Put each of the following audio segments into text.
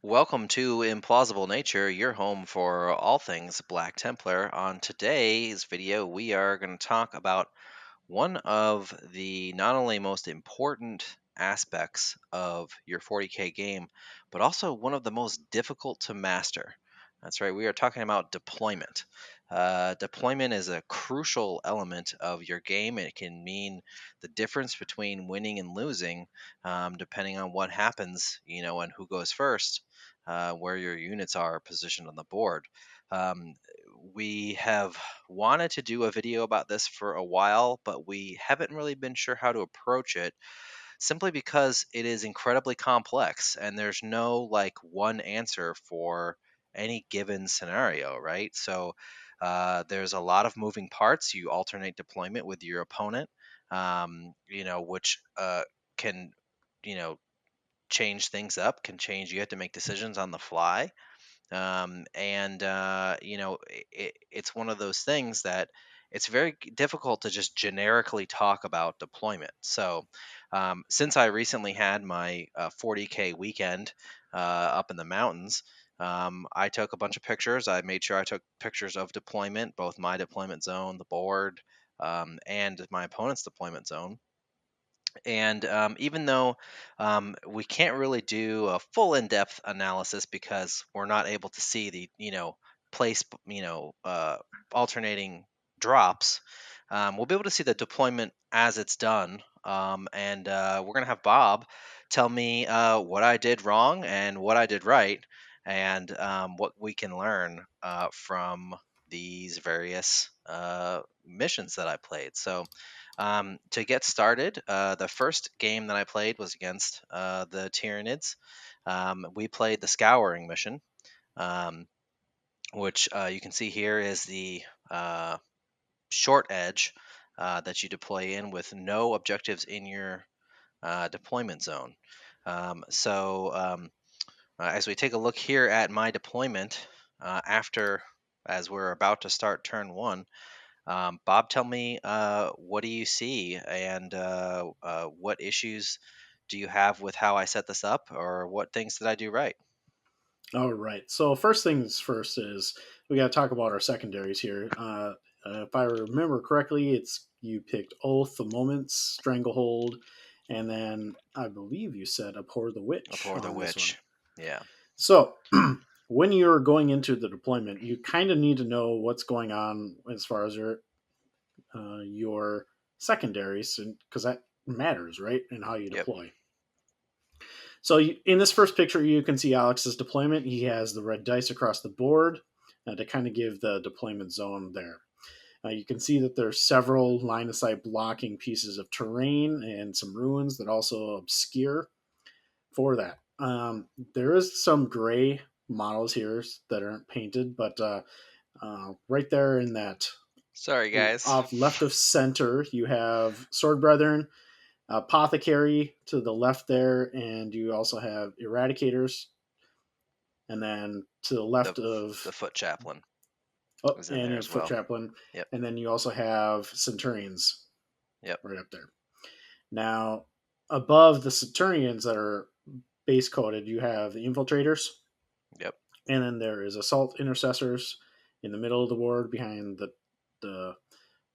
Welcome to Implausible Nature, your home for all things Black Templar. On today's video, we are going to talk about one of the not only most important aspects of your 40K game, but also one of the most difficult to master. That's right, we are talking about deployment. Deployment is a crucial element of your game. It can mean the difference between winning and losing, depending on what happens, and who goes first, where your units are positioned on the board. Um, we have wanted to do a video about this for a while, but we haven't really been sure how to approach it simply because it is incredibly complex and there's no like one answer for any given scenario, right? So there's a lot of moving parts. You alternate deployment with your opponent, which can, you know, change things up, can change. You have to make decisions on the fly, it's one of those things that it's very difficult to just generically talk about deployment. So since I recently had my 40K weekend up in the mountains, I took a bunch of pictures. I made sure I took pictures of deployment, both my deployment zone, the board, and my opponent's deployment zone. And even though we can't really do a full in-depth analysis because we're not able to see the, place, alternating drops, we'll be able to see the deployment as it's done. And we're going to have Bob tell me what I did wrong and what I did right, and what we can learn from these various missions that I played. So, to get started, the first game that I played was against the Tyranids. We played the Scouring mission, um, which you can see here is the uh, short edge that you deploy in with no objectives in your deployment zone. As we take a look here at my deployment, as we're about to start turn one, Bob, tell me, what do you see, and what issues do you have with how I set this up, or what things did I do right? All right. So first things first is we got to talk about our secondaries here. If I remember correctly, it's you picked Oath, the Moments, Stranglehold, and then I believe you said Abhor the Witch Abhor the on this one. witch. Yeah. So when you're going into the deployment, you kind of need to know what's going on as far as your secondaries, because that matters, right, in how you Yep. deploy. So in this first picture, you can see Alex's deployment. He has the red dice across the board to kind of give the deployment zone there. You can see that there's several line of sight blocking pieces of terrain and some ruins that also obscure for that. There is some gray models here that aren't painted, but right there in that Sorry, guys. off left of center, you have Sword Brethren, Apothecary to the left there, and you also have Eradicators, and then to the The left the of foot chaplain oh, is in and there you have as Foot well. Chaplain, Yep. and then you also have Centurions Yep. right up there. Now, above the Centurions that are base coated, you have the Infiltrators, Yep. and then there is Assault Intercessors in the middle of the board behind the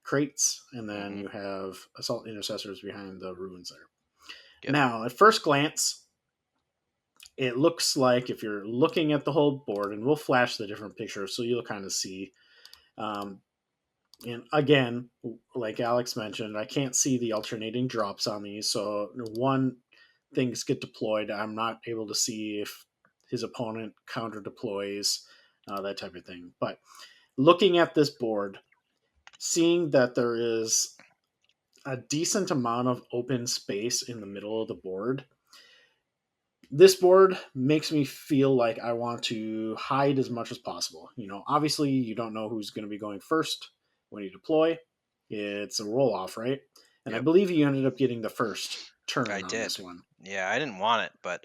crates, and then Mm-hmm. you have Assault Intercessors behind the ruins there. Yep. Now, at first glance, it looks like if you're looking at the whole board, and we'll flash the different pictures so you'll kind of see. Um, and again, like Alex mentioned, I can't see the alternating drops on these. So one things get deployed, I'm not able to see if his opponent counter deploys, that type of thing. But looking at this board, seeing that there is a decent amount of open space in the middle of the board, this board makes me feel like I want to hide as much as possible. Obviously, you don't know who's going to be going first when you deploy. It's a roll off, right? And I Yep. believe you ended up getting the first I turn on this did. one. Yeah, I didn't want it, but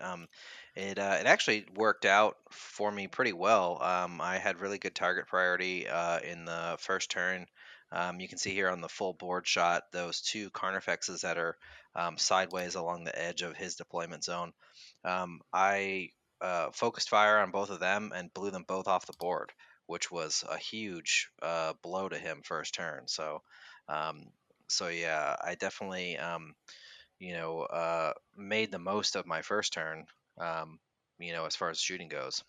it actually worked out for me pretty well. I had really good target priority in the first turn. You can see here on the full board shot those two Carnifexes that are sideways along the edge of his deployment zone. I focused fire on both of them and blew them both off the board, which was a huge blow to him first turn. Um, so yeah, I definitely made the most of my first turn. Um, as far as shooting goes.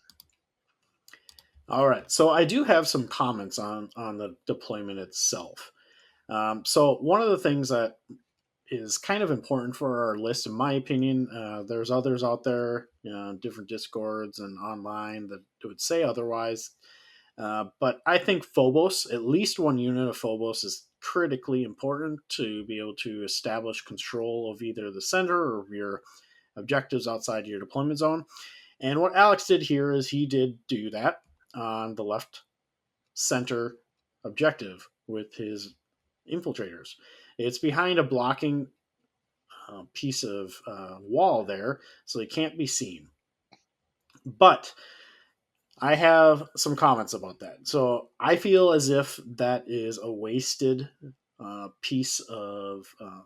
All right, so I do have some comments on the deployment itself. So one of the things that is kind of important for our list, in my opinion. There's others out there, different discords and online that would say otherwise. But I think Phobos, at least one unit of Phobos, is critically important to be able to establish control of either the center or your objectives outside your deployment zone. And what Alex did here is he did do that on the left center objective with his infiltrators. It's behind a blocking piece of wall there, so they can't be seen. But I have some comments about that. So I feel as if that is a wasted piece of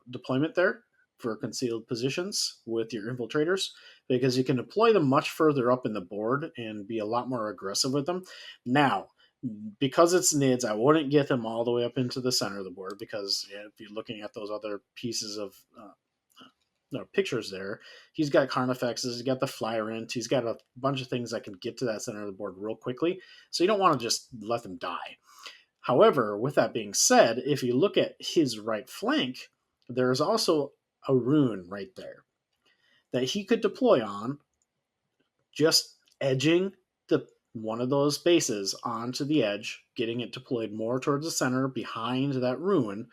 deployment there for concealed positions with your infiltrators, because you can deploy them much further up in the board and be a lot more aggressive with them. Now, because it's NIDS, I wouldn't get them all the way up into the center of the board, because if you're looking at those other pieces of pictures there. He's got Carnifexes, he's got the Flyrant, he's got a bunch of things that can get to that center of the board real quickly. So you don't want to just let them die. However, with that being said, if you look at his right flank, there's also a rune right there that he could deploy on, just edging the one of those bases onto the edge, getting it deployed more towards the center behind that rune.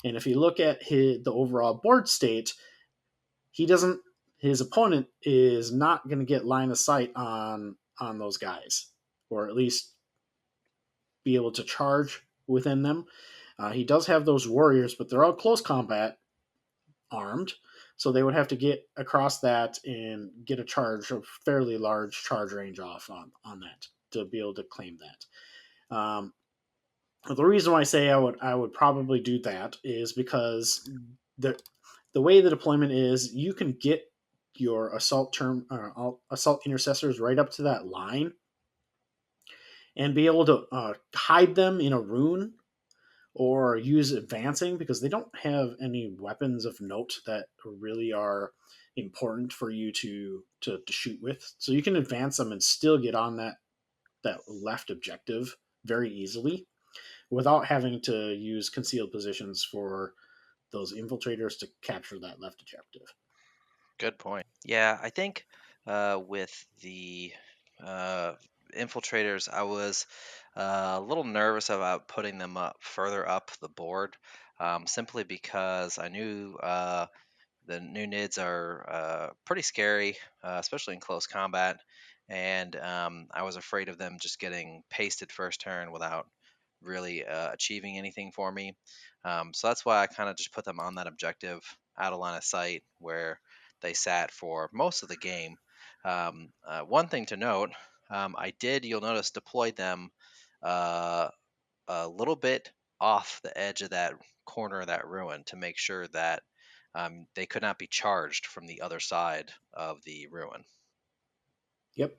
And if you look at the overall board state, he doesn't his opponent is not going to get line of sight on those guys, or at least be able to charge within them. He does have those warriors, but they're all close combat armed, so they would have to get across that and get a charge, a fairly large charge range off on that to be able to claim that. The reason why I say I would probably do that is because the way the deployment is, you can get your assault intercessors right up to that line and be able to hide them in a rune or use advancing, because they don't have any weapons of note that really are important for you to shoot with. So you can advance them and still get on that left objective very easily without having to use concealed positions for those infiltrators to capture that left objective. Good point. Yeah, I think with the uh, infiltrators, I was a little nervous about putting them up further up the board, simply because I knew the new NIDs are pretty scary, especially in close combat, and I was afraid of them just getting pasted first turn without really achieving anything for me. So that's why I kind of just put them on that objective out of line of sight where they sat for most of the game. One thing to note, I did, you'll notice, deploy them uh, a little bit off the edge of that corner of that ruin to make sure that they could not be charged from the other side of the ruin. Yep.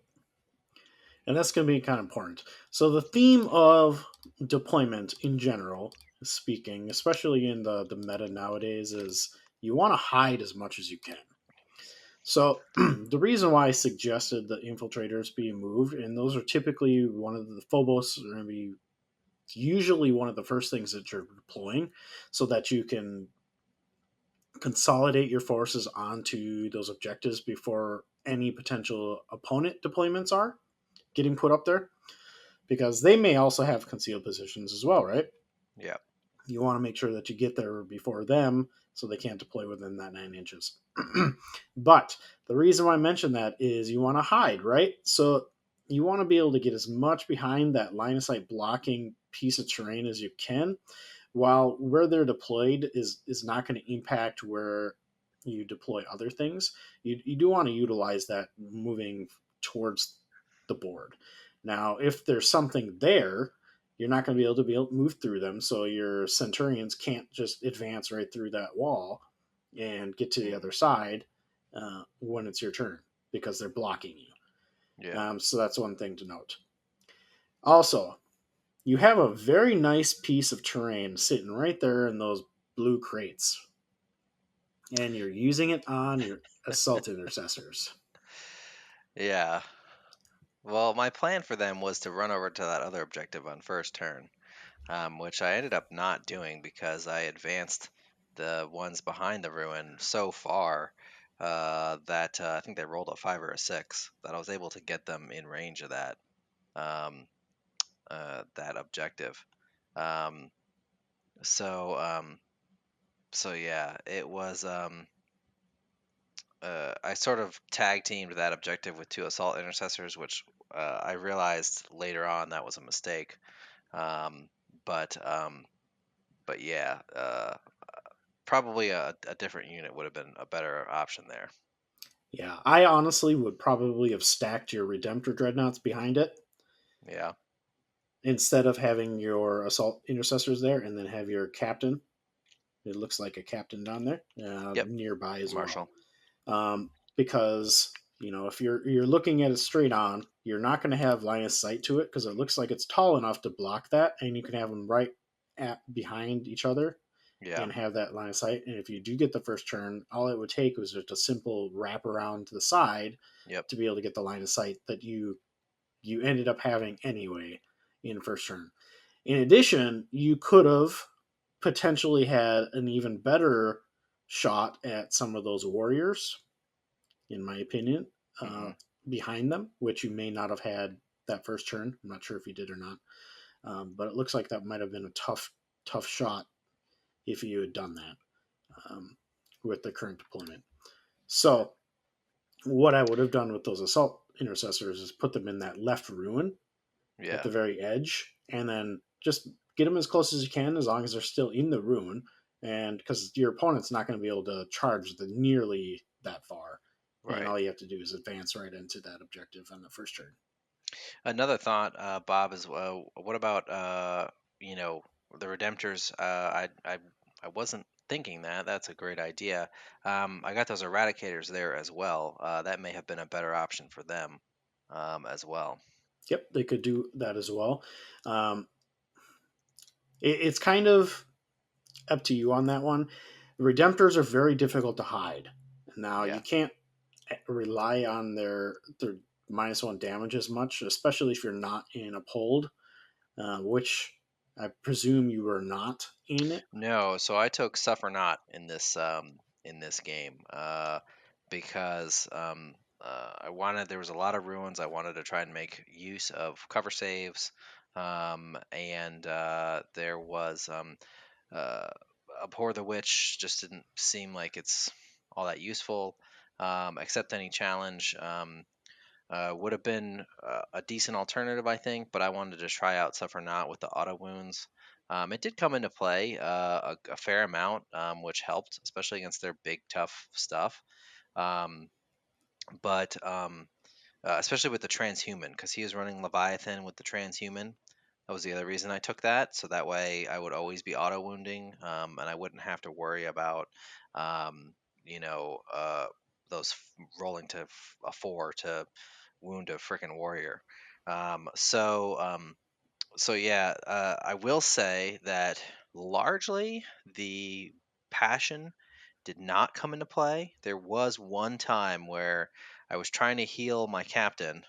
And that's going to be kind of important. So the theme of deployment in general, speaking, especially in the meta nowadays, is you want to hide as much as you can. So the reason why I suggested the infiltrators be moved, and those are typically one of the Phobos are going to be usually one of the first things that you're deploying, so that you can consolidate your forces onto those objectives before any potential opponent deployments are getting put up there, because they may also have concealed positions as well, right? Yeah. You want to make sure that you get there before them so they can't deploy within that 9 inches. But the reason why I mention that is you want to hide, right? So you want to be able to get as much behind that line of sight blocking piece of terrain as you can, while where they're deployed is not going to impact where you deploy other things. You do want to utilize that moving towards the board. Now, if there's something there, you're not going to be able to move through them, so your centurions can't just advance right through that wall and get to the Mm. other side when it's your turn, because they're blocking you. Yeah. So that's one thing to note. Also, you have a very nice piece of terrain sitting right there in those blue crates, and you're using it on your assault intercessors. Yeah. Well, my plan for them was to run over to that other objective on first turn, which I ended up not doing because I advanced the ones behind the ruin so far that I think they rolled a 5 or a 6 that I was able to get them in range of um, that objective. Um, so um, so yeah, it was. I sort of tag teamed that objective with 2 assault intercessors, which I realized later on that was a mistake. Um, but um, but yeah, probably a different unit would have been a better option there. Yeah, I honestly would probably have stacked your Redemptor Dreadnoughts behind it Yeah. instead of having your assault intercessors there, and then have your captain. It looks like a captain down there Yep. nearby as Marshall. well. Because if you're looking at it straight on, you're not going to have line of sight to it because it looks like it's tall enough to block that, and you can have them right at behind each other Yeah. and have that line of sight. And if you do get the first turn, all it would take was just a simple wrap around to the side Yep. to be able to get the line of sight that you ended up having anyway in first turn. In addition, you could have potentially had an even better shot at some of those warriors, in my opinion, uh, Hmm. behind them, which you may not have had that first turn. I'm not sure if you did or not, but it looks like that might have been a tough shot if you had done that um, with the current deployment. So, what I would have done with those assault intercessors is put them in that left ruin at Yeah. the very edge, and then just get them as close as you can, as long as they're still in the ruin, and because your opponent's not going to be able to charge the nearly that far, and Right. all you have to do is advance right into that objective on the first turn. Another thought, Bob, is what about you know the Redemptors? I wasn't thinking that. That's a great idea. I got those Eradicators there as well. That may have been a better option for them as well. Yep, they could do that as well. Um, it's kind of up to you on that one. Redemptors are very difficult to hide. Now you Yeah. can't rely on their -1 damage as much, especially if you're not in a hold, which I presume you were not in it. No, so I took Suffer Not in this game because I wanted there was a lot of ruins. I wanted to try and make use of cover saves, and there was uh, Abhor the Witch just didn't seem like it's all that useful. Accept any challenge. Would have been a decent alternative, I think, but I wanted to try out Suffer Not with the auto wounds. It did come into play a fair amount, which helped, especially against their big, tough stuff. Um, but especially with the transhuman, because he was running Leviathan with the transhuman. That was the other reason I took that. So that way I would always be auto wounding, and I wouldn't have to worry about, um, you know, those rolling to a 4 to wound a freaking warrior. Um, so, um, so yeah, I will say that largely the passion did not come into play. There was one time where I was trying to heal my captain.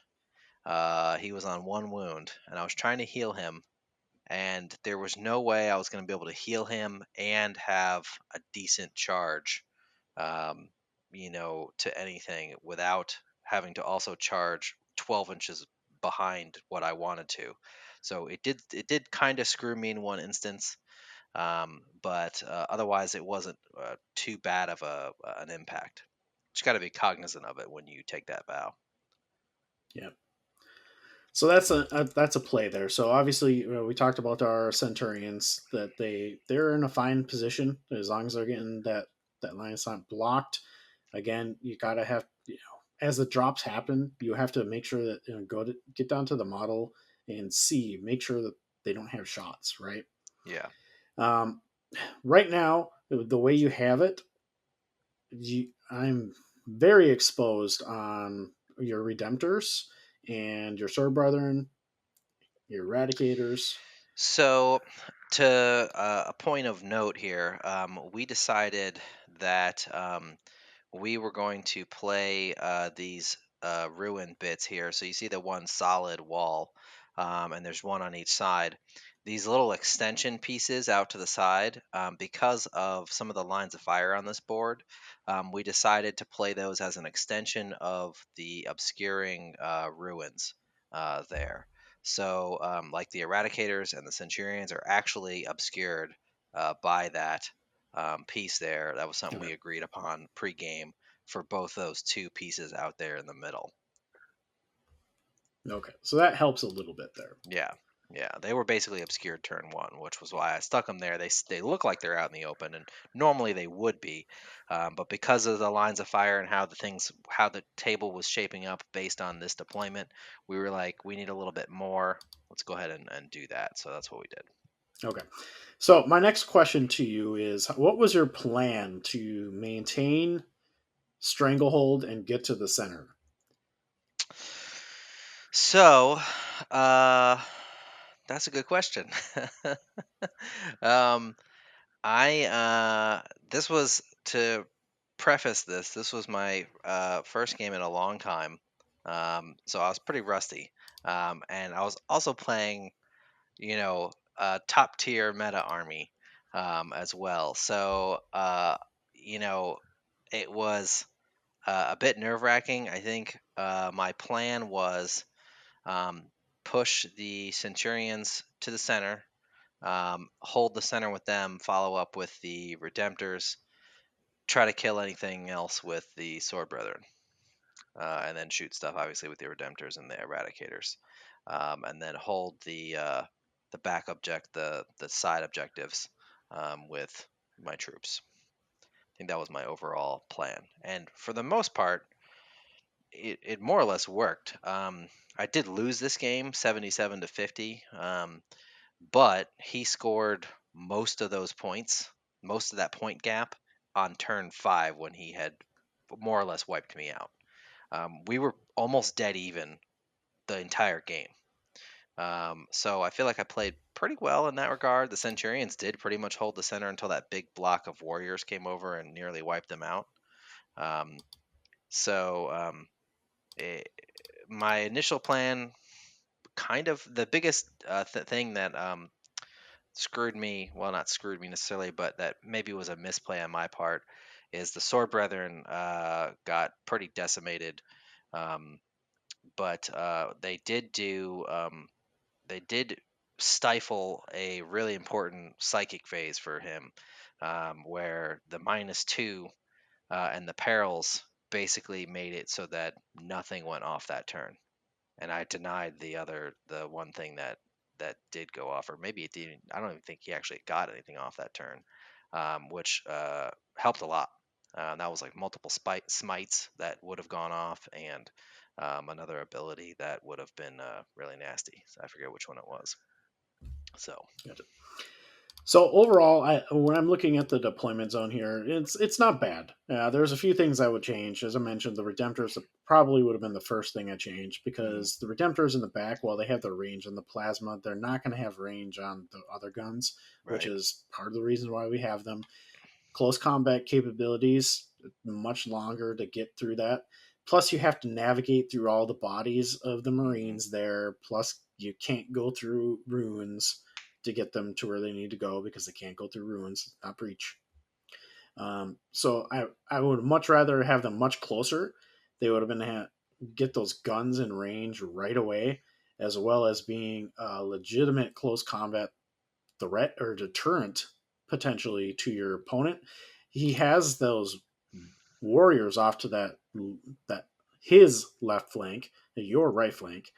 He was on 1 wound, and I was trying to heal him, and there was no way I was going to be able to heal him and have a decent charge, um, to anything without having to also charge 12 inches behind what I wanted to. So it did kind of screw me in one instance, but otherwise it wasn't too bad of an impact. Just got to be cognizant of it when you take that vow. Yeah. So that's a play there. So obviously, we talked about our Centurions that they're in a fine position as long as they're getting that line of sight blocked. Again, you gotta have as the drops happen, you have to make sure that get down to the model and make sure that they don't have shots. Right. Yeah. Um, right now, the way you have it, I'm very exposed on your Redemptors and your sword brethren, your eradicators. So, to a point of note here, we decided that we were going to play these ruin bits here. So you see the one solid wall, and there's one on each side. These little extension pieces out to the side, because of some of the lines of fire on this board, we decided to play those as an extension of the obscuring ruins there. So, like the Eradicators and the Centurions are actually obscured by that piece there. That was something Okay. we agreed upon pre-game for both those two pieces out there in the middle. Okay. So that helps a little bit there. Yeah, yeah, they were basically obscured turn one, which was why I stuck them there. They look like they're out in the open, and normally they would be, but because of the lines of fire and how the table was shaping up based on this deployment, we were like, we need a little bit more. Let's go ahead and do that. So that's what we did. Okay. So my next question to you is, what was your plan to maintain stranglehold and get to the center? So, uh, that's a good question. um, I this was to preface this. This was my first game in a long time, so I was pretty rusty, and I was also playing, a top tier meta army, as well. So, you know, it was a bit nerve wracking. I think my plan was, um, push the Centurions to the center, hold the center with them, follow up with the Redemptors, try to kill anything else with the Sword Brethren, and then shoot stuff obviously with the Redemptors and the Eradicators, and then hold the back object, the side objectives, with my troops. I think that was my overall plan, and for the most part, it more or less worked. I did lose this game 77-50. But he scored most of those points, most of that point gap on turn five when he had more or less wiped me out. We were almost dead even the entire game. So I feel like I played pretty well in that regard. The Centurions did pretty much hold the center until that big block of warriors came over and nearly wiped them out. Um, so eh, my initial plan, kind of the biggest thing that screwed me, well, not screwed me necessarily, but that maybe was a misplay on my part, is the Sword Brethren got pretty decimated. Um, but they did stifle a really important psychic phase for him, where the -2 and the perils basically made it so that nothing went off that turn, and I denied the one thing that did go off, or maybe it didn't. I don't even think he actually got anything off that turn, which helped a lot. That was like multiple smites that would have gone off, and another ability that would have been really nasty. So I forget which one it was. So, Gotcha. So overall, when I'm looking at the deployment zone here, it's not bad. There's a few things I would change. As I mentioned, the Redemptors probably would have been the first thing I changed mhm, because the Redemptors in the back, while they have their range on the plasma, they're not going to have range on the other guns, which right. is part of the reason why we have them. Close combat capabilities, much longer to get through that. Plus, you have to navigate through all the bodies of the Hmm. Marines there. Plus, you can't go through ruins to get them to where they need to go because they can't go through ruins, not breach. So I would much rather have them much closer. They would have been get those guns in range right away, as well as being a legitimate close combat threat or deterrent potentially to your opponent. He has those warriors off to that his left flank, your right flank,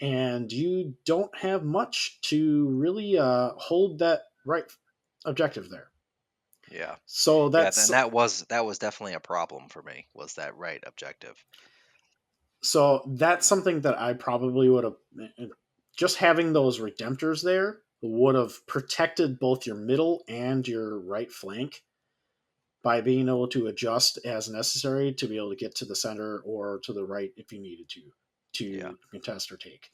and you don't have much to really hold that right objective there. Yeah, So yeah. that's Then that was definitely a problem for me. Was that right objective? that's something that I probably would have just having those redemptors there would have protected both your middle and your right flank by being able to adjust as necessary to be able to get to the center or to the right if you needed to. Yeah. to contest or take.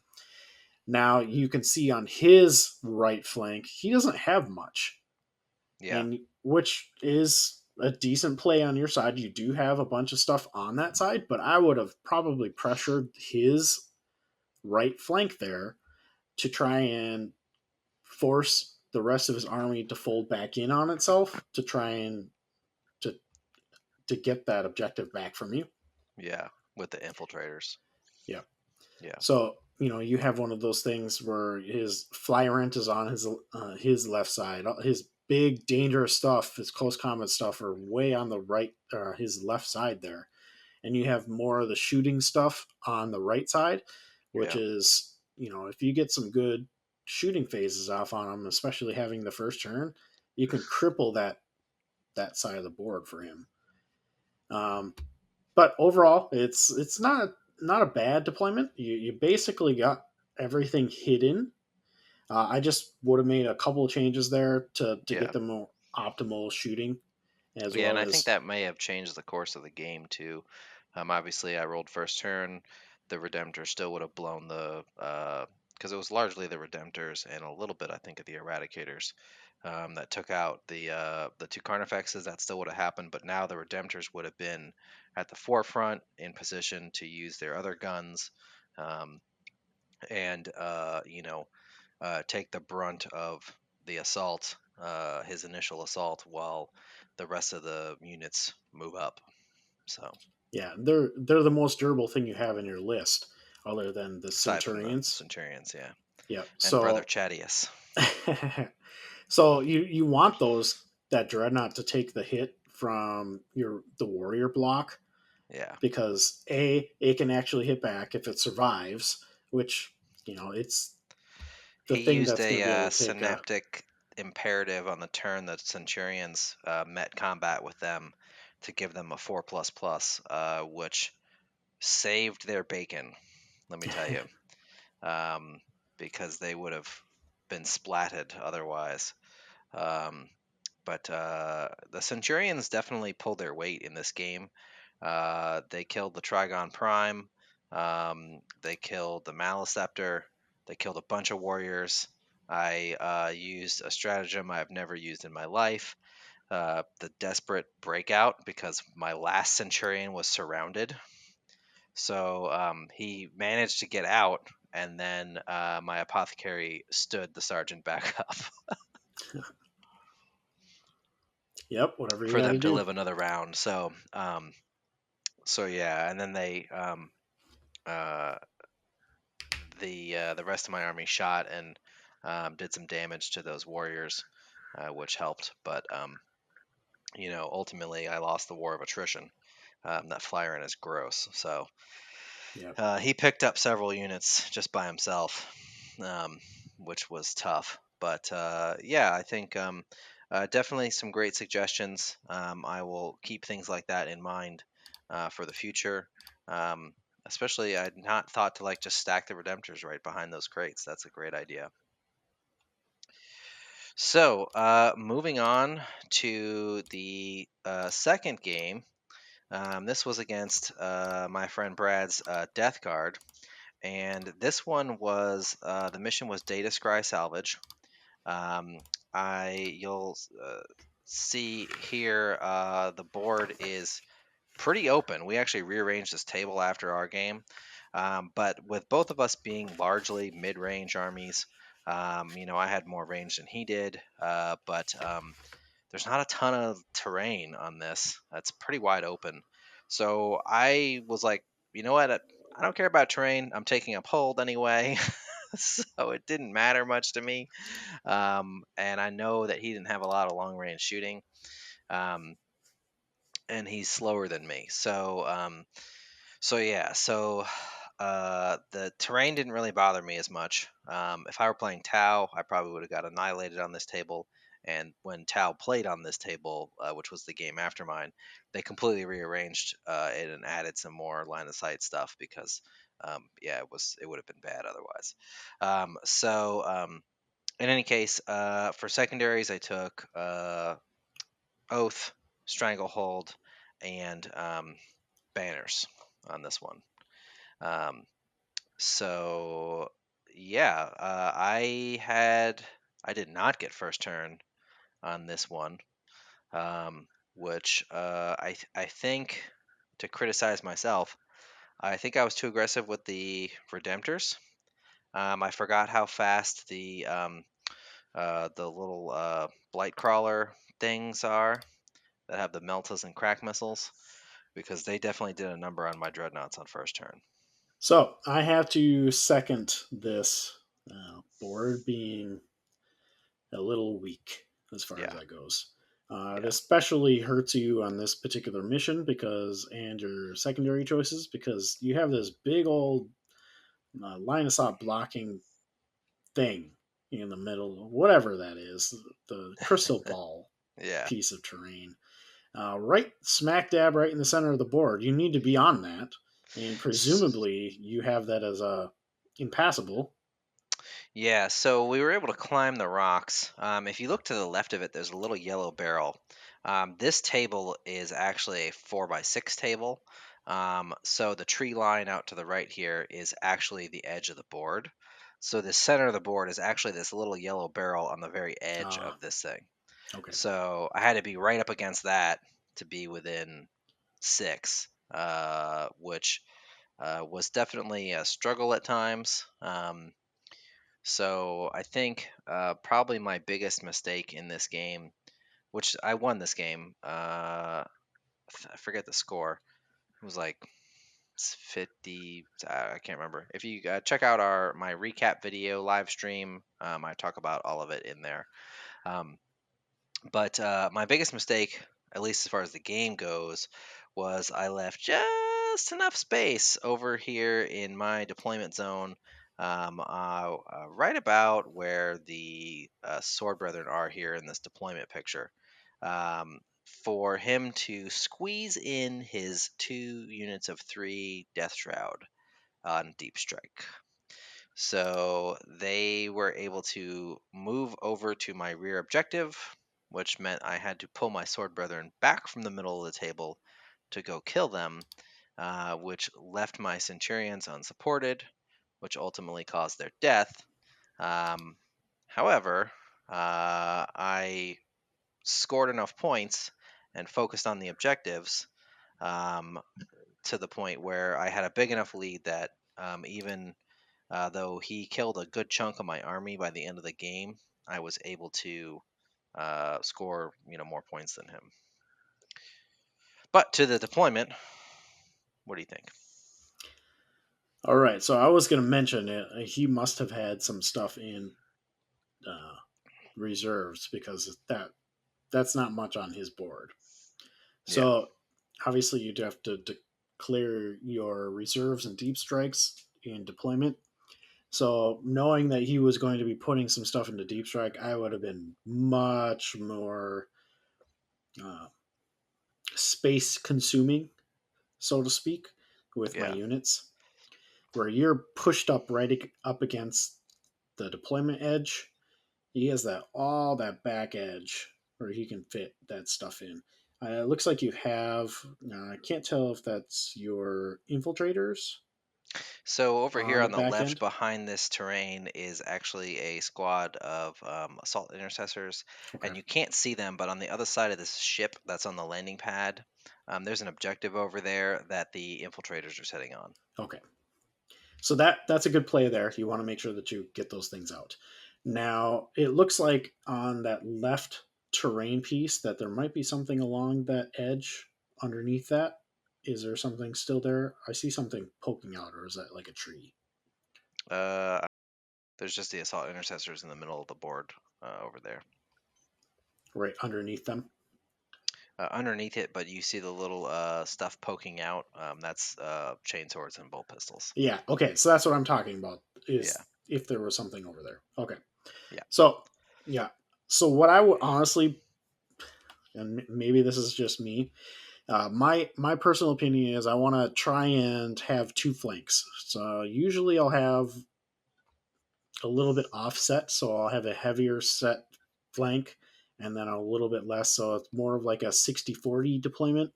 Now you can see on his right flank, he doesn't have much, Yeah. and which is a decent play on your side. You do have a bunch of stuff on that side, but I would have probably pressured his right flank there to try and force the rest of his army to fold back in on itself to try and to to get that objective back from you. Yeah. With the infiltrators. Yeah. Yeah. So you have one of those things where his fly rent is on his left side. His big dangerous stuff, his close combat stuff, are way on the right, his left side there, and you have more of the shooting stuff on the right side, which Yeah. is if you get some good shooting phases off on him, especially having the first turn, you can cripple that side of the board for him. Um, but overall, it's not a bad deployment. You basically got everything hidden. I just would have made a couple of changes there to get Yeah. the more optimal shooting, as Yeah, and well I think as that may have changed the course of the game too. Obviously, I rolled first turn. The Redemptors still would have blown the because it was largely the Redemptors and a little bit, I think, of the Eradicators that took out the two Carnifexes. That still would have happened, but now the Redemptors would have been at the forefront in position to use their other guns, um, and take the brunt of the assault, his initial assault, while the rest of the units move up. So, yeah, they're the most durable thing you have in your list, other than the aside from the Centurions. Centurions, yeah, Yeah, and Brother so Chadius, so you want those that dreadnought to take the hit from the warrior block, yeah, because it can actually hit back if it survives, which it's the he thing used that's going a to be able to take a. synaptic imperative on the turn that Centurions met combat with them to give them a 4++, which saved their bacon. Let me tell you, um, because they would have been splatted otherwise. Um, but the Centurions definitely pulled their weight in this game. They killed the Trigon Prime. They killed the Maliceptor. They killed a bunch of warriors. I used a stratagem I've never used in my life, the Desperate Breakout, because my last Centurion was surrounded. So he managed to get out, and then my Apothecary stood the sergeant back up Yep, whatever you for got to them to do. live another round. So yeah, and then uh, the rest of my army shot and did some damage to those warriors, which helped. But ultimately, I lost the war of attrition. That Flyer is gross. So Yep. he picked up several units just by himself, um, which was tough. But yeah, I think definitely some great suggestions. I will keep things like that in mind for the future. Um, Especially, I'd not thought to like just stack the Redemptors right behind those crates. That's a great idea. So, moving on to the second game. This was against my friend Brad's Death Guard, and this one was the mission was data scry salvage. Um, you'll see here the board is pretty open. We actually rearranged this table after our game, but with both of us being largely mid-range armies, I had more range than he did, but there's not a ton of terrain on this. That's pretty wide open. So I was like, you know what? I don't care about terrain. I'm taking up hold anyway. So it didn't matter much to me. And I know that he didn't have a lot of long range shooting. Um, and he's slower than me. So yeah, the terrain didn't really bother me as much. If I were playing Tau, I probably would have got annihilated on this table. And when Tau played on this table, which was the game after mine, they completely rearranged it and added some more line of sight stuff because, yeah, it would have been bad otherwise. In any case, for secondaries, I took Oath, Stranglehold, and Banners on this one. Um, So yeah, I did not get first turn on this one, which I think, to criticize myself, I think I was too aggressive with the Redemptors. I forgot how fast the little blight crawler things are that have the meltas and crack missiles, because they definitely did a number on my dreadnoughts on first turn. So I have to second this board being a little weak as far as Yeah, that goes. It yeah, especially hurts you on this particular mission and your secondary choices, because you have this big old line of sight blocking thing in the middle, whatever that is, the crystal ball yeah. piece of terrain, right smack dab right in the center of the board. You need to be on that, and S- presumably you have that as a impassable. Yeah, so we were able to climb the rocks. If you look to the left of it, there's a little yellow barrel. This table is actually a 4x6 table. So the tree line out to the right here is actually the edge of the board. So the center of the board is actually this little yellow barrel on the very edge Uh, of this thing. okay. So I had to be right up against that to be within 6, which was definitely a struggle at times. So I think probably my biggest mistake in this game, which I won this game, I forget the score. It was like 50. I can't remember. If you check out our my recap video live stream, I talk about all of it in there. Um, but my biggest mistake, at least as far as the game goes, was I left just enough space over here in my deployment zone, right about where the Sword Brethren are here in this deployment picture, for him to squeeze in his 2 units of 3 Death Shroud on Deep Strike. So they were able to move over to my rear objective, which meant I had to pull my sword brethren back from the middle of the table to go kill them, which left my centurions unsupported, which ultimately caused their death. Um, However, I scored enough points and focused on the objectives, um, to the point where I had a big enough lead that, even though he killed a good chunk of my army by the end of the game, I was able to score more points than him. But to the deployment, what do you think? All right. So I was going to mention it. He must have had some stuff in uh, reserves, because that's not much on his board. Yeah. So obviously you'd have to declare your reserves and deep strikes in deployment. So knowing that he was going to be putting some stuff into deep strike, I would have been much more uh, space consuming, so to speak, with my Yeah. units. Where you're pushed up right up against the deployment edge, he has that all that back edge where he can fit that stuff in. It looks like you have. I can't tell if that's your infiltrators So over here on the on the back left end. behind this terrain is actually a squad of assault intercessors, Okay. and you can't see them, but on the other side of this ship that's on the landing pad, there's an objective over there that the infiltrators are sitting on. Okay. So that's a good play there. You want to make sure that you get those things out. Now it looks like on that left terrain piece that there might be something along that edge underneath that. Is there something still there? I see something poking out, or is that like a tree Uh, there's just the assault intercessors in the middle of the board over there. right underneath them? Underneath it, but you see the little stuff poking out. That's chain swords and bolt pistols. Yeah. Okay. So that's what I'm talking about. Yeah, Is if there was something over there. Okay. yeah. So yeah. So what I would honestly, and maybe this is just me, my personal opinion is I want to try and have two flanks. So usually I'll have a little bit offset, so I'll have a heavier set flank and then a little bit less, so it's more of like a 60-40 deployment,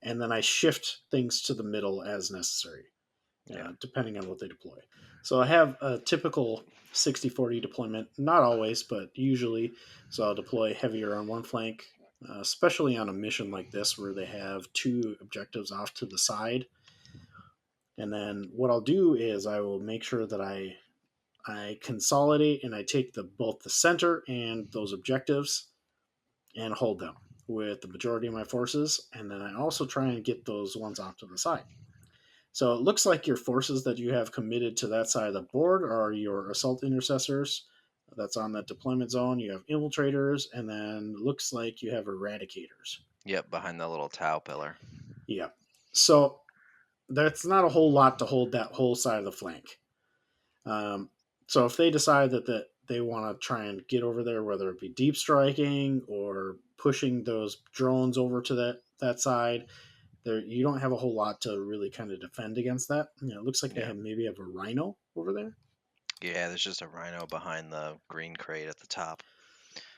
and then I shift things to the middle as necessary. Yeah. depending on what they deploy. So I have a typical 60-40 deployment, not always, but usually. So I'll deploy heavier on one flank, especially on a mission like this where they have two objectives off to the side. And then what I'll do is I will make sure that I consolidate and I take both the center and those objectives and hold them with the majority of my forces. And then I also try and get those ones off to the side. So it looks like your forces that you have committed to that side of the board are your assault intercessors. That's on that deployment zone. You have infiltrators, and then looks like you have eradicators. Yep, behind the little tau pillar. Yeah. So that's not a whole lot to hold that whole side of the flank. Um, so if they decide that they want to try and get over there, whether it be deep striking or pushing those drones over to that side, there you don't have a whole lot to really kind of defend against that. It looks like they Yeah. have maybe have a rhino over there. Yeah, there's just a rhino behind the green crate at the top.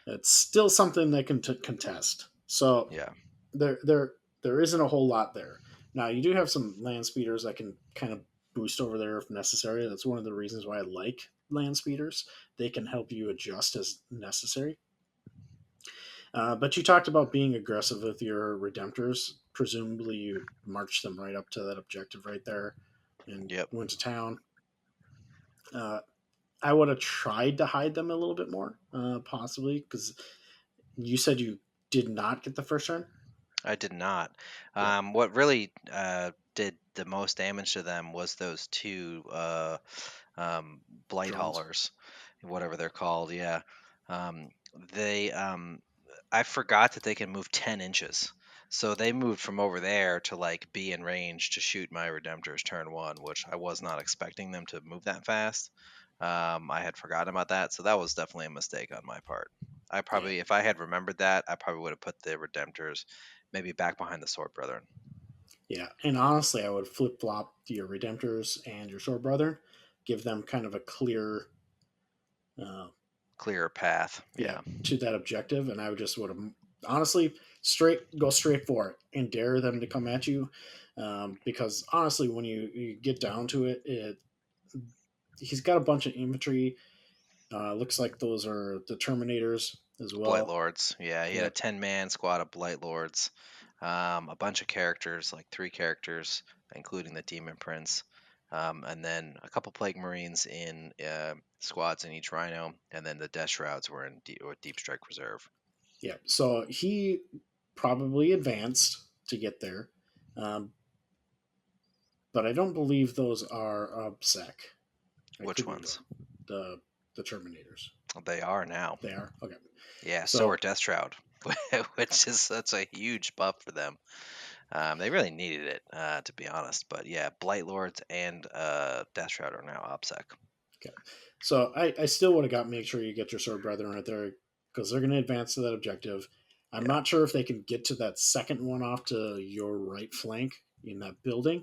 It's still something they can contest. So Yeah. there there there isn't a whole lot there. Now you do have some land speeders that can kind of boost over there if necessary. That's one of the reasons why I like land speeders. They can help you adjust as necessary. But you talked about being aggressive with your redemptors. Presumably, you marched them right up to that objective right there and Yep. went to town. Uh, I would have tried to hide them a little bit more, possibly, because you said you did not get the first turn. I did not. Yeah, What really did the most damage to them was those two blight drones. haulers, whatever they're called. Yeah. Um, they I forgot that they can move 10 inches. So they moved from over there to like be in range to shoot my Redemptor's turn one, which I was not expecting them to move that fast. I had forgotten about that. So that was definitely a mistake on my part. I Yeah, probably, if I had remembered that, I probably would have put the Redemptors maybe back behind the Sword Brethren. yeah. And honestly, I would flip flop your redemptors and your sword brother, give them kind of a clear, uh, Clearer path. yeah, Yeah. to that objective, and I would just would have honestly straight for it and dare them to come at you, because honestly, when you get down to it, he's got a bunch of infantry. Looks like those are the Terminators as Blight well. Lords. Yeah, he had a Yep. 10-man squad of Blight Lords, a bunch of characters, like three characters, including the Demon Prince, and then a couple Plague Marines in squads in each Rhino, and then the Death Shrouds were in Deep Strike Reserve. Yeah. So he probably advanced to get there, um, but I don't believe those are obsec. I Which could be ones? wrong. The the Terminators. They are now. They are okay. Yeah, so are So Death Shroud, which is such a huge buff for them. They really needed it, to be honest. But yeah, Blight Lords and Death Shroud are now OBSEC. okay. So I still would have got make sure you get your sword brethren right there because they're going to advance to that objective. I'm Yeah, not sure if they can get to that second one off to your right flank in that building,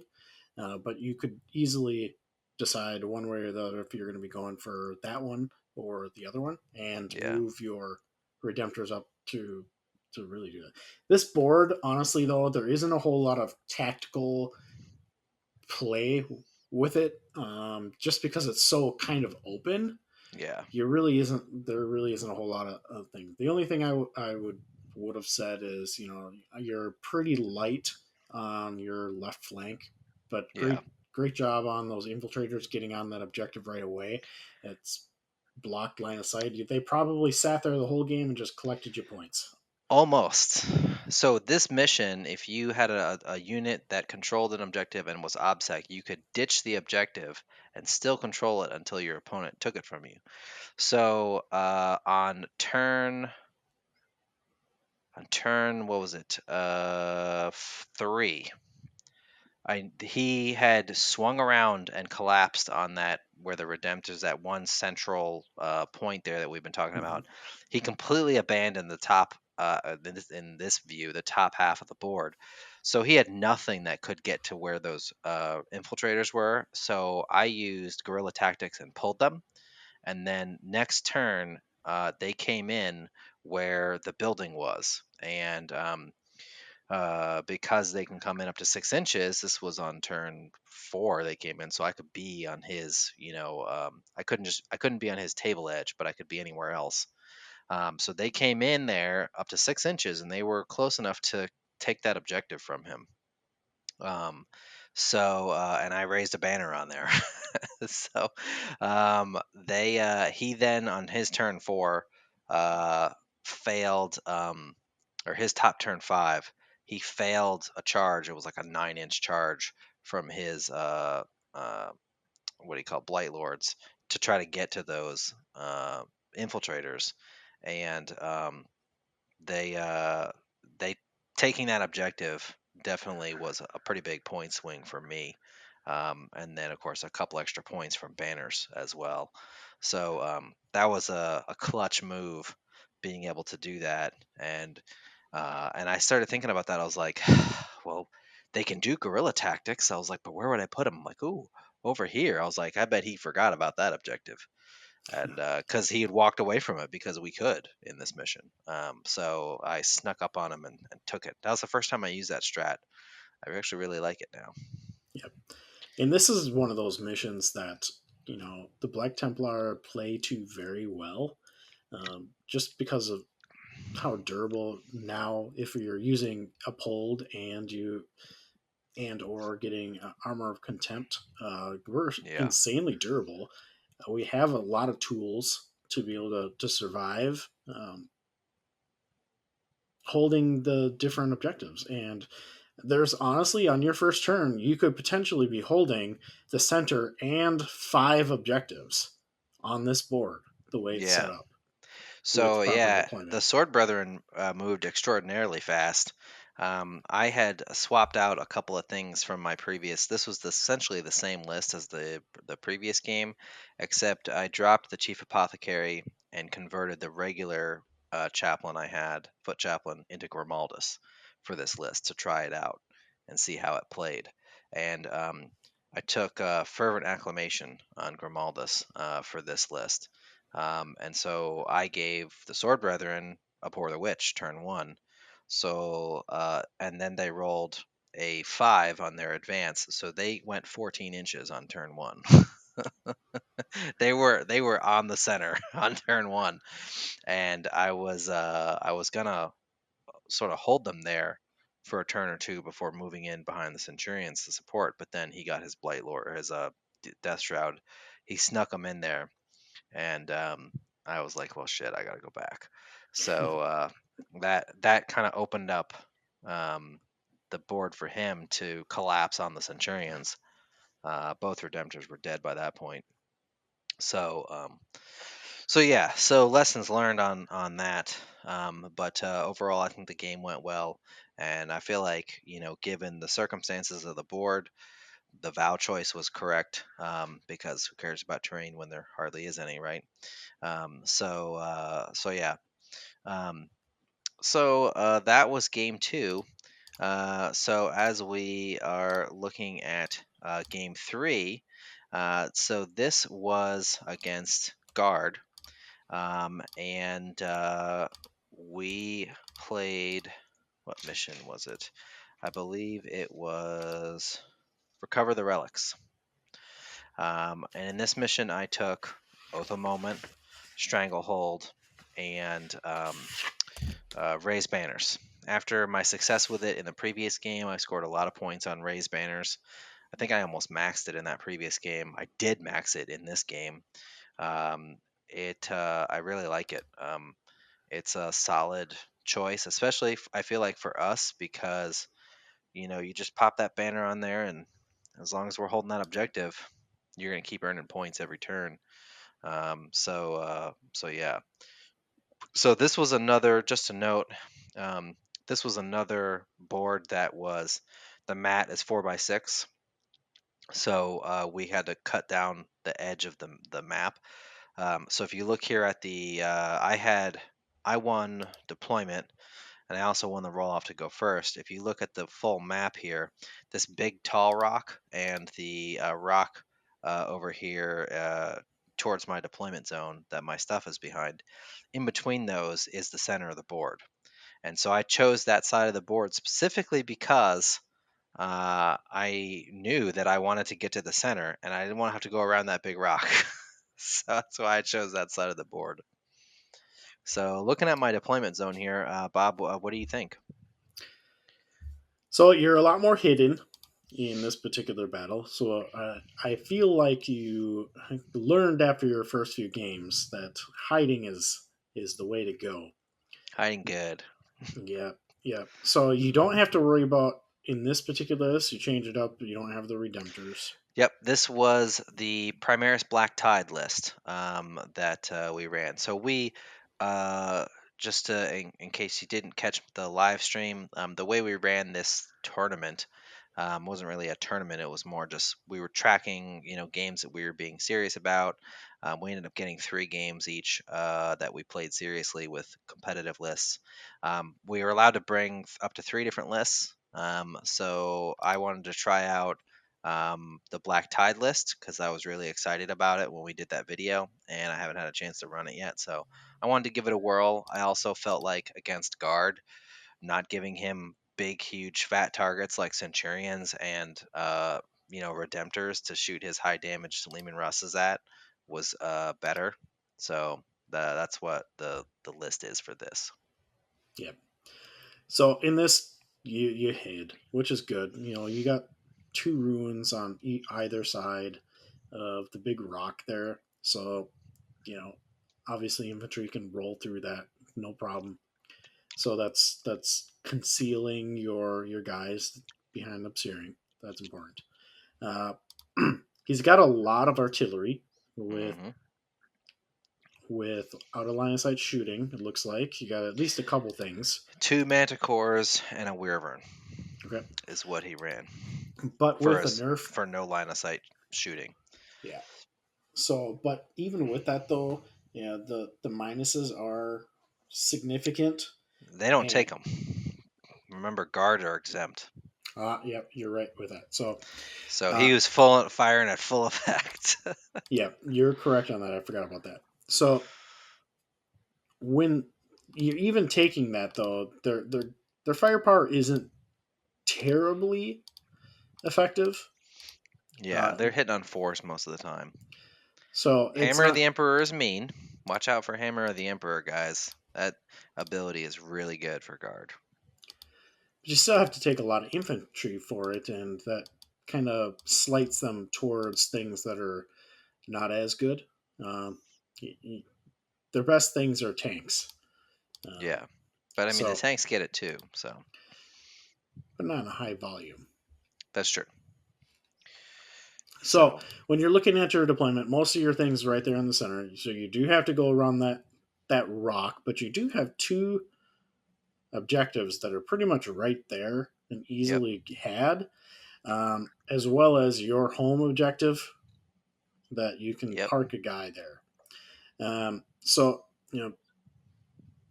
but you could easily decide one way or the other if you're going to be going for that one or the other one, and yeah, move your redemptors up to really do that. This board, honestly, though, there isn't a whole lot of tactical play with it, just because it's so kind of open. yeah, You really isn't there really isn't a whole lot of things. The only thing I would have said is, you're pretty light on your left flank, but yeah. great job on those infiltrators getting on that objective right away. It's blocked line of sight. They probably sat there the whole game and just collected your points. Almost. So this mission, if you had a unit that controlled an objective and was OBSEC, you could ditch the objective and still control it until your opponent took it from you. So on turn, what was it? 3. He had swung around and collapsed on that where the Redemptors, that one central point there that we've been talking Mm-hmm. about. He completely abandoned the top in this view, the top half of the board. So he had nothing that could get to where those infiltrators were. So I used guerrilla tactics and pulled them. And then next turn, they came in where the building was, and because they can come in up to 6 inches. This was on turn 4 they came in, so I could be on his, I couldn't be on his table edge, but I could be anywhere else. So they came in there up to 6 inches, and they were close enough to take that objective from him. Um, and I raised a banner on there. so they he then on his turn 4 uh, failed, or his top turn 5, he failed a charge. It was like a 9 inch charge from his uh, what do you call it, blight lords, to try to get to those infiltrators. And they they taking that objective definitely was a pretty big point swing for me. And then of course a couple extra points from banners as well. So that was a clutch move, being able to do that. And I started thinking about that. I was like, well, they can do guerrilla tactics. I was like, but where would I put him? I'm like, ooh, over here. I was like, I bet he forgot about that objective, and because he had walked away from it because we could in this mission. So I snuck up on him and took it. That was the first time I used that strat. I actually really like it now. Yep. And this is one of those missions that, the Black Templar play to very well, just because of how durable. Now, if you're using Uphold and or getting Armor of Contempt, we're Yeah, insanely durable. We have a lot of tools to be able to survive, holding the different objectives. And there's honestly, on your first turn, you could potentially be holding the center and 5 objectives on this board, the way it's set yeah. up So with proper yeah, deployment. the Sword Brethren moved extraordinarily fast. I had swapped out a couple of things from my previous. This was essentially the same list as the previous game, except I dropped the Chief Apothecary and converted the regular chaplain I had, foot chaplain, into Grimaldus for this list to try it out and see how it played. And I took Fervent Acclamation on Grimaldus for this list. And so I gave the Sword Brethren Abhor the Witch turn 1. So, and then they rolled a 5 on their advance. So they went 14 inches on turn 1. They were on the center on turn 1. And I was gonna sort of hold them there for a turn or two before moving in behind the Centurions to support. But then he got his Blight Lord, or his Death Shroud. He snuck them in there, and I was like, well, shit, I gotta go back. So that kind of opened up um, the board for him to collapse on the Centurions. Both Redemptors were dead by that point. So yeah, so lessons learned on that. But overall, I think the game went well, and I feel like, given the circumstances of the board, the vow choice was correct, because who cares about terrain when there hardly is any, right? So yeah. Um, that was game 2. So as we are looking at game 3, so this was against guard, and we played. What mission was it? I believe it was recover the relics. And in this mission, I took Oath of Moment, Stranglehold, and raise banners. After my success with it in the previous game, I scored a lot of points on raise banners. I think I almost maxed it in that previous game. I did max it in this game. Um, I really like it. It's a solid choice, especially I feel like for us, because you just pop that banner on there, and as long as we're holding that objective, you're gonna keep earning points every turn. So yeah. So this was another, just a note, um, this was another board that was, the mat is 4x6. So we had to cut down the edge of the map. So if you look here at I won deployment, and I also won the roll off to go first. If you look at the full map here, this big tall rock and the rock over here towards my deployment zone that my stuff is behind, in between those is the center of the board. And so I chose that side of the board specifically because I knew that I wanted to get to the center and I didn't want to have to go around that big rock. So that's why I chose that side of the board. So looking at my deployment zone here, Bob, what do you think? So you're a lot more hidden in this particular battle. So I feel like you learned after your first few games that hiding is the way to go. Hiding good. Yeah, yeah. So you don't have to worry about in this particular list. You change it up. You don't have the redemptors. Yep, this was the Primaris Black Tide list that we ran. So we, uh, just in case you didn't catch the live stream, the way we ran this tournament wasn't really a tournament. It was more just we were tracking, games that we were being serious about. We ended up getting 3 games each that we played seriously with competitive lists. We were allowed to bring up to 3 different lists. So I wanted to try out the Black Tide list because I was really excited about it when we did that video, and I haven't had a chance to run it yet. So I wanted to give it a whirl. I also felt like against guard, not giving him big, huge, fat targets like Centurions and Redemptors to shoot his high damage Lehman Russes at was better. So that's what the list is for this. Yeah. So in this, you hid, which is good. You got two ruins on either side of the big rock there. So you know, obviously infantry can roll through that, no problem. So that's concealing your guys behind the steering. That's important. Uh, he's got a lot of artillery with Hmm. with out of line of sight shooting. It looks like you got at least a couple things. 2 Manticores and a Wyvern Okay, is what he ran but for with a his nerf, for no line of sight shooting. yeah. So, but even with that though, yeah, the minuses are significant. They don't And take them. Remember, guard are exempt. yeah, you're right with that. So, So uh, he was full firing at full effect. yeah, you're correct on that. I forgot about that. So when you're even taking that though, their firepower isn't terribly effective. Yeah, Uh, they're hitting on fours most of the time. so it's Hammer of the not. Emperor is mean. Watch out for Hammer of the Emperor, guys. That ability is really good for guard. You still have to take a lot of infantry for it, and that kind of slights them towards things that are not as good. Um, y- y- their best things are tanks. Um, Yeah, but I mean the so, tanks get it too. So but not in a high volume. that's true. So So when you're looking at your deployment, most of your things right there in the center. So you do have to go around that rock, but you do have two objectives that are pretty much right there and yep, easily had, as well as your home objective that you can yep. park a guy there. So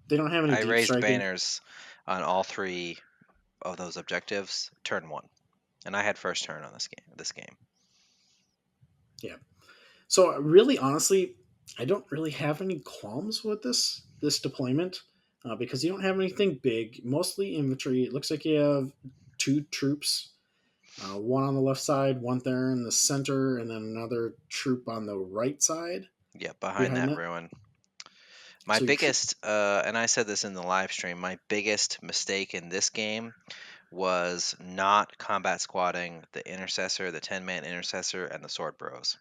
they don't have any I deep raised striking. banners on all 3 of those objectives. Turn 1, and I had first turn on this game. Yeah. So really, honestly, I don't really have any qualms with this deployment because you don't have anything big. Mostly infantry. It looks like you have two troops, one on the left side, one there in the center, and then another troop on the right side Yep, behind behind that that. ruin. My So biggest, and I said this in the live stream, my biggest mistake in this game was not combat squatting the intercessor, the 10-man intercessor, and the sword bros.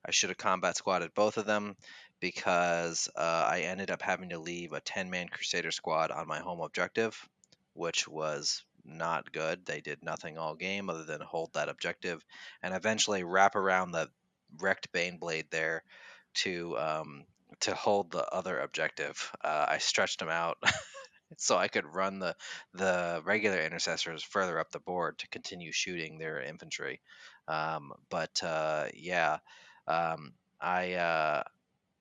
I should have combat squatted both of them because I ended up having to leave a 10-man crusader squad on my home objective, which was not good. They did nothing all game other than hold that objective and eventually wrap around the wrecked Baneblade there to hold the other objective. I stretched them out so I could run the regular intercessors further up the board to continue shooting their infantry. But yeah, um, I, uh,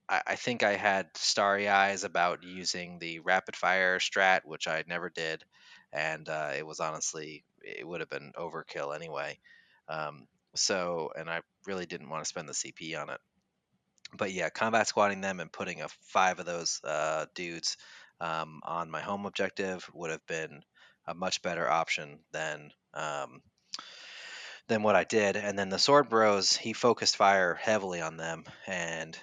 I think I had starry eyes about using the rapid fire strat, which I never did, and it was honestly it would have been overkill anyway. Um, and I really didn't want to spend the CP on it. But yeah, combat squatting them and putting 5 of those dudes on my home objective would have been a much better option than what I did. And then the sword bros, he focused fire heavily on them and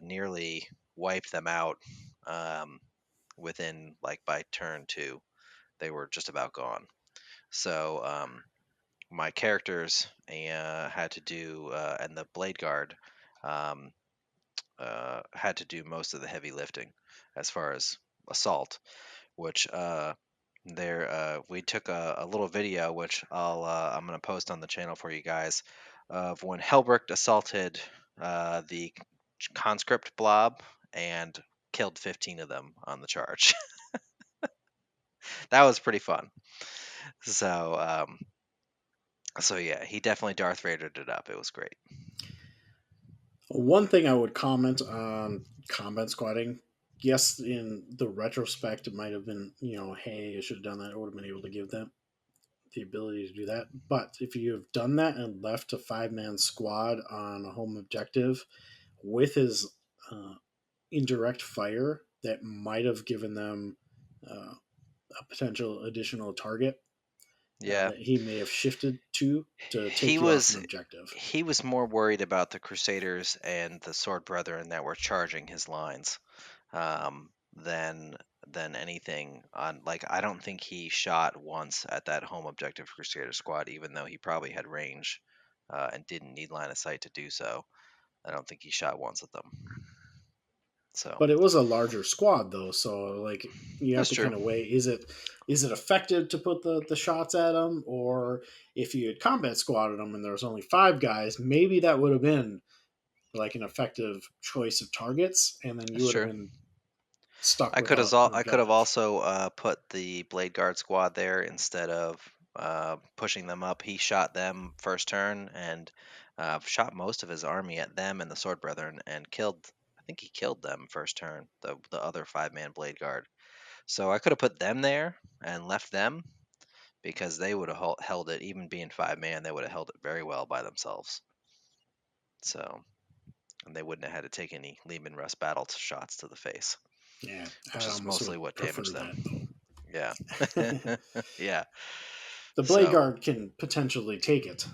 nearly wiped them out um, within like by turn two. They were just about gone. So my characters had to do, and the blade guard um, had to do most of the heavy lifting as far as assault, which there we took a little video which I'm going to post on the channel for you guys of when Helbricht assaulted the conscript blob and killed 15 of them on the charge. That was pretty fun. So so yeah, he definitely Darth Vadered it up. It was great. One thing I would comment on combat squatting, yes, in the retrospect, it might have been, hey, I should have done that. I would have been able to give them the ability to do that. But if you have done that and left a 5-man squad on a home objective with his uh, indirect fire, that might have given them a potential additional target Yeah, that he may have shifted to he take you off an was objective. he was more worried about the Crusaders and the Sword Brethren that were charging his lines than anything on. Like, I don't think he shot once at that home objective Crusader squad, even though he probably had range and didn't need line of sight to do so. I don't think he shot once at them. So But it was a larger squad though, so like you have that's to true. kind of weigh, is it effective to put the shots at them, or if you had combat squatted them and there was only 5 guys, maybe that would have been like an effective choice of targets, and then you That's would have true. been stuck without an I could have objective. also put the Blade Guard squad there instead of pushing them up. He shot them first turn and shot most of his army at them and the Sword Brethren and killed. I think he killed them first turn. The other 5-man Blade Guard. So I could have put them there and left them because they would have held it. Even being 5-man, they would have held it very well by themselves. So and they wouldn't have had to take any Lehman Russ battle shots to the face, Yeah, which I is almost mostly would what prefer damaged that them. Yeah. though. Yeah. The blade So guard can potentially take it,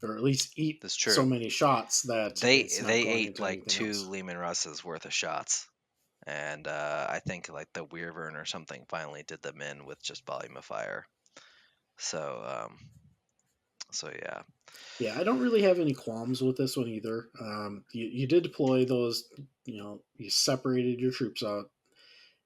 or at least eat that's so true. many shots that it's not They going ate into like anything two else. Lehman Russes worth of shots, and I think like the Weirvern or something finally did them in with just volume of fire. So so yeah, Yeah, I don't really have any qualms with this one either. You did deploy those, you separated your troops out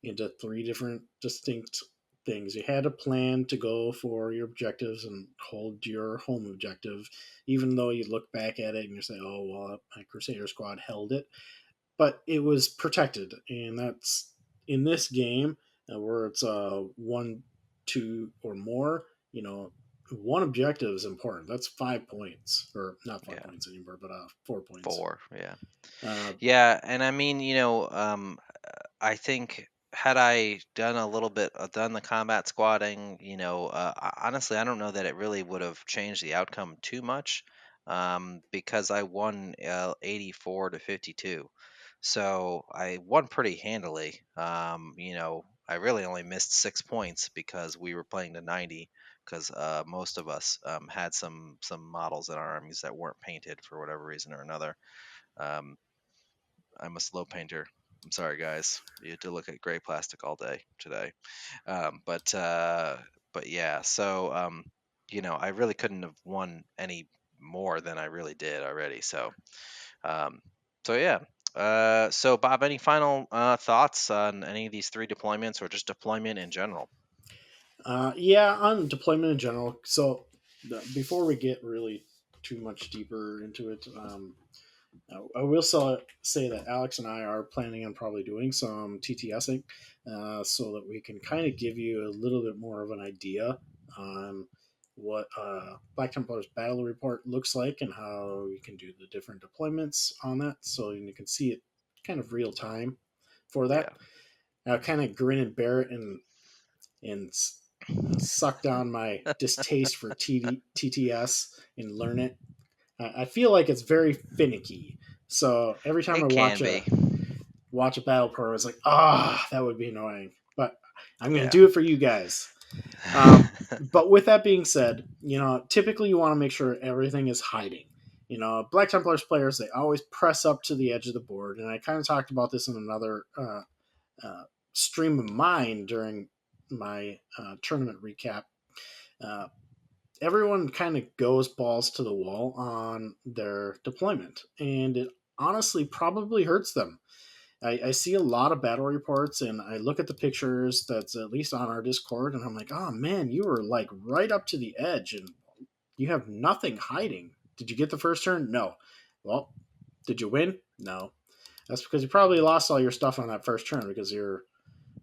into 3 different distinct things. You had a plan to go for your objectives and hold your home objective, even though you look back at it and you say, oh, well, my Crusader squad held it. But it was protected. And that's in this game where it's 1, 2, or more, one objective is important. That's 5 points, or not five yeah, points anymore, but 4 points. 4, yeah. Uh, Yeah, and I mean, I think had I done a little bit, done the combat squatting, honestly, I don't know that it really would have changed the outcome too much, because I won 84-52, so I won pretty handily. I really only missed 6 points because we were playing to 90. Because most of us had some models in our armies that weren't painted for whatever reason or another. Um, I'm a slow painter. I'm sorry, guys. You had to look at gray plastic all day today. Um, but uh, but yeah. So I really couldn't have won any more than I really did already. Um, so yeah. So Bob, any final thoughts on any of these 3 deployments or just deployment in general? yeah, on deployment in general. So before we get really too much deeper into it, I will say that Alex and I are planning on probably doing some TTSing, so that we can kind of give you a little bit more of an idea on what Black Templar's battle report looks like and how you can do the different deployments on that, so you can see it kind of real time for Yeah. that. I'll kind of grin and bear it and suck down my distaste for TTS and learn it. I feel like it's very finicky. So every time I It watch can a be. watch a battle program. It's like, ah, that would be annoying. But I'm going to Yeah. do it for you guys. But with that being said, typically you want to make sure everything is hiding. Black Templars players, they always press up to the edge of the board. And I kind of talked about this in another uh, stream of mine during my tournament recap. Uh, Everyone kind of goes balls to the wall on their deployment. And it honestly probably hurts them. I see a lot of battle reports and I look at the pictures that's at least on our Discord and I'm like, oh man, you were like right up to the edge and you have nothing hiding. Did you get the first turn? No. Well, did you win? No. That's because you probably lost all your stuff on that first turn because you're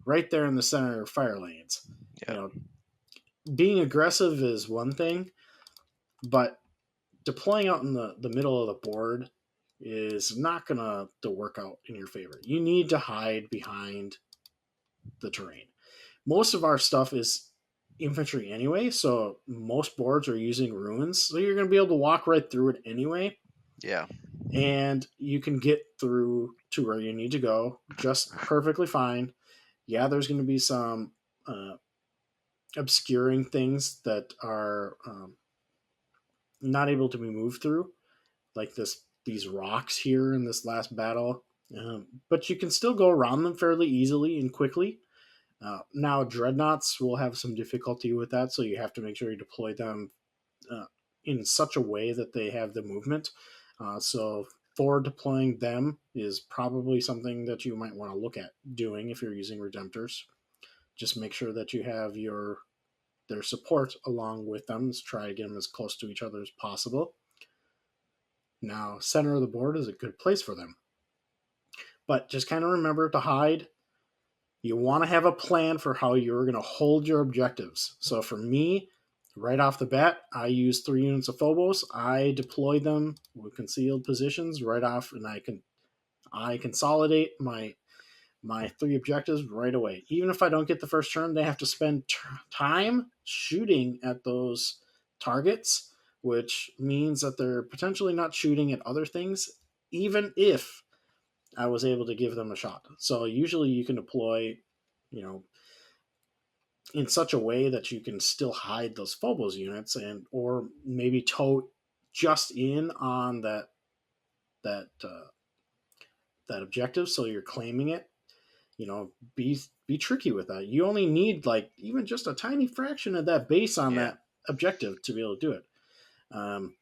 right there in the center of fire lanes. You Yep. know, being aggressive is one thing, but deploying out in the middle of the board is not going to work out in your favor. You need to hide behind the terrain. Most of our stuff is infantry anyway, so most boards are using ruins, so you're going to be able to walk right through it anyway, Yeah. and you can get through to where you need to go just perfectly fine. Yeah, there's going to be some obscuring things that are not able to be moved through, like these rocks here in this last battle. But you can still go around them fairly easily and quickly. Now, dreadnoughts will have some difficulty with that, so you have to make sure you deploy them uh, in such a way that they have the movement. So, for deploying them is probably something that you might want to look at doing if you're using Redemptors. Just make sure that you have their support along with them. Let's try to get them as close to each other as possible. Now, center of the board is a good place for them, but just kind of remember to hide. You want to have a plan for how you're going to hold your objectives. So for me, right off the bat, I use 3 units of Phobos. I deploy them with concealed positions right off, and I consolidate my three objectives right away. Even if I don't get the first turn, they have to spend time shooting at those targets, which means that they're potentially not shooting at other things, even if I was able to give them a shot. So usually you can deploy, you know, in such a way that you can still hide those Phobos units and or maybe tow just in on that that objective, so you're claiming it. Be tricky with that. You only need like even just a tiny fraction of that base on Yeah. that objective to be able to do it. Um,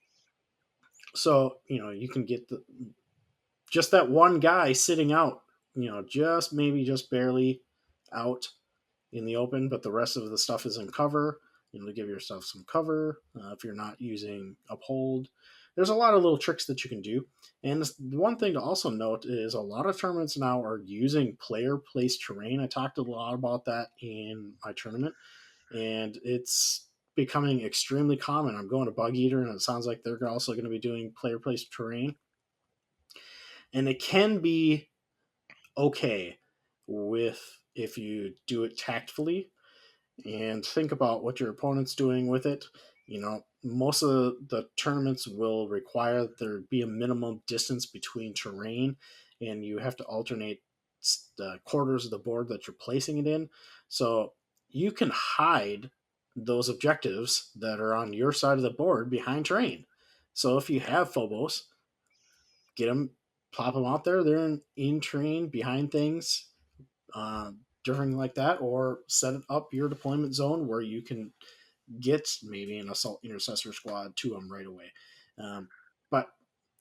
so you can get just that one guy sitting out. Just maybe just barely out in the open, but the rest of the stuff is in cover. To give yourself some cover if you're not using uphold. There's a lot of little tricks that you can do. And one thing to also note is a lot of tournaments now are using player placed terrain. I talked a lot about that in my tournament, and it's becoming extremely common. I'm going to Bug Eater, and it sounds like they're also going to be doing player placed terrain. And it can be okay with if you do it tactfully and think about what your opponent's doing with it. Most of the tournaments will require that there be a minimum distance between terrain, and you have to alternate the quarters of the board that you're placing it in. So you can hide those objectives that are on your side of the board behind terrain. So if you Yeah. have Phobos, get them, plop them out there. They're in terrain behind things during like that, or set up your deployment zone where you can get maybe an assault intercessor squad to them right away. But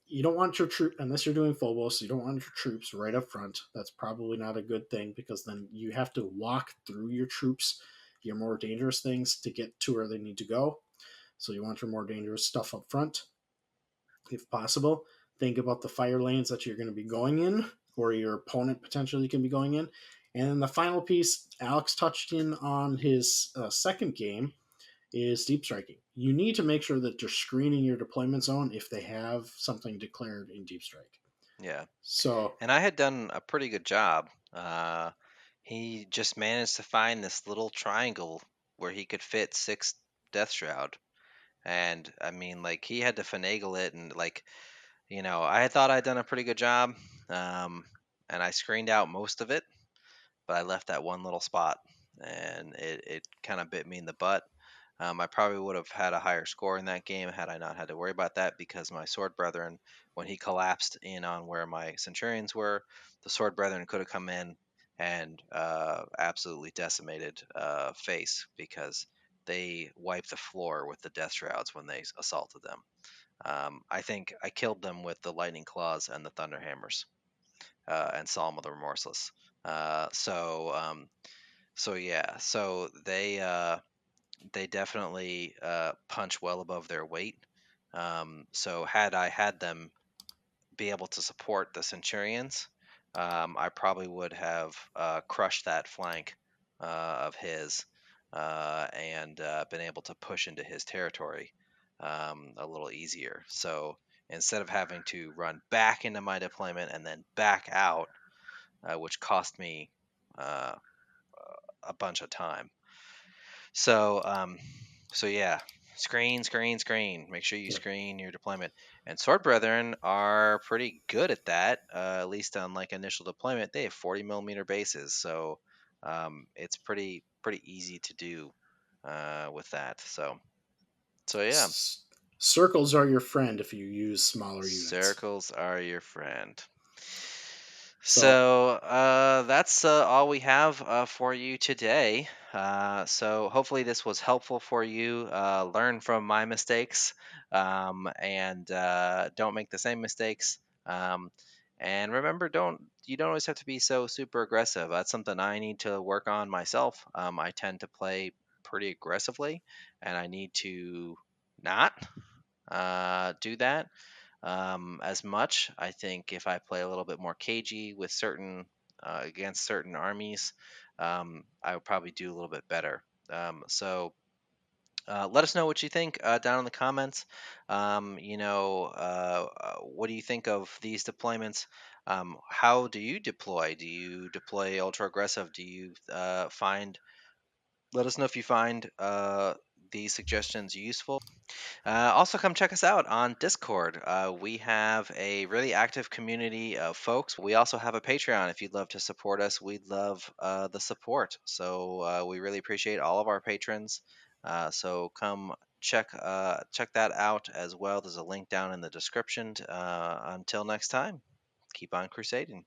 you don't want your troop unless you're doing Phobos. You don't want your troops right up front. That's probably not a good thing because then you have to walk through your troops, your more dangerous things to get to where they need to go. So you want your more dangerous stuff up front, if possible. Think about the fire lanes that you're going to be going in, or your opponent potentially can be going in. And then the final piece, Alex touched in on his second game, is deep striking. You need to make sure that you're screening your deployment zone if they have something declared in deep strike. Yeah. So, And I had done a pretty good job. He just managed to find this little triangle where he could fit six Death Shroud. And I mean, like, he had to finagle it. And, like, I had thought I'd done a pretty good job. Um, and I screened out most of it, but I left that one little spot, and it kind of bit me in the butt. I probably would have had a higher score in that game had I not had to worry about that, because my sword brethren, when he collapsed in on where my centurions were, the sword brethren could have come in and absolutely decimated face, because they wiped the floor with the death shrouds when they assaulted them. I think I killed them with the lightning claws and the thunder hammers, and Psalm of the Remorseless. Uh, so um, so yeah, so they definitely punch well above their weight. So had I had them be able to support the Centurions, I probably would have crushed that flank of his, and been able to push into his territory a little easier. So instead of having to run back into my deployment and then back out, which cost me uh, a bunch of time. So, so yeah, screen. Make sure you Yep. screen your deployment. And Sword Brethren are pretty good at that. At least on like initial deployment, they have 40 millimeter bases, so it's pretty easy to do with that. So yeah, S- Circles are your friend if you use smaller units. circles are your friend. So So that's all we have for you today. So hopefully this was helpful for you. Learn from my mistakes, and don't make the same mistakes. Um, and remember, you don't always have to be so super aggressive. That's something I need to work on myself. I tend to play pretty aggressively, and I need to not do that as much. I think if I play a little bit more cagey with certain against certain armies, I would probably do a little bit better. Let us know what you think down in the comments. What do you think of these deployments? How do you deploy? Do you deploy ultra aggressive? Do you find? Let us know if you find these suggestions useful. Also, come check us out on Discord. We have a really active community of folks. We also have a Patreon. If you'd love to support us, we'd love the support. So we really appreciate all of our patrons. So come check that out as well. There's a link down in the description. Until next time, keep on crusading.